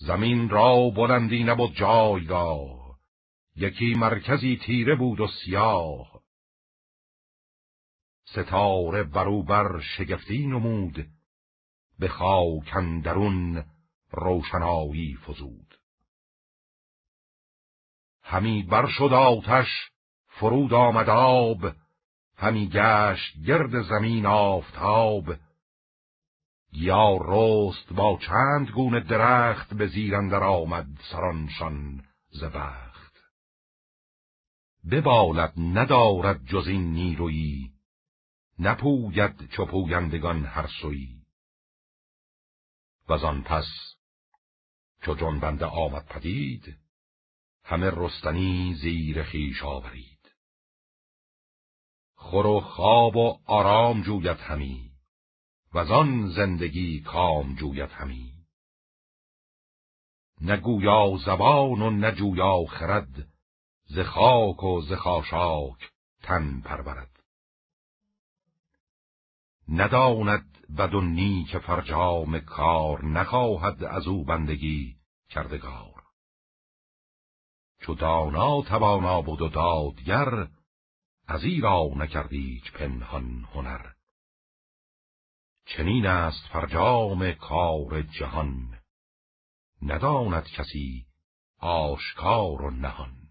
زمین را بلندی نبود جایگاه، یکی مرکزی تیره بود و سیاه. ستاره بروبر شگفتی نمود، به خاک اندرون روشنایی فزود. همی برشد آتش فرود آمد آب، همی گشت گرد زمین آفتاب. یا رست با چند گونه درخت، به زیر اندر آمد سرانشان ز بخت. ببالد ندارد جز این نیرویی، نپوید چو پویندگان هر سویی. وزان پس چو جنبنده آمد پدید، همه رستنی زیر خویش آورید. خور و خواب و آرام جوید همی، وزان زندگی کام جوید همی. نه گویا زبان و نه جویا خرد، ز خاک و ز خاشاک تن پرورد. نداند بد و نیک فرجام کار، نخواهد از او بندگی کردگار. چو دانا توانا بود و دادگر، ازیرا نکرد هیچ پنهان هنر. چنین است فرجام کار جهان، نداند کسی آشکار و نهان.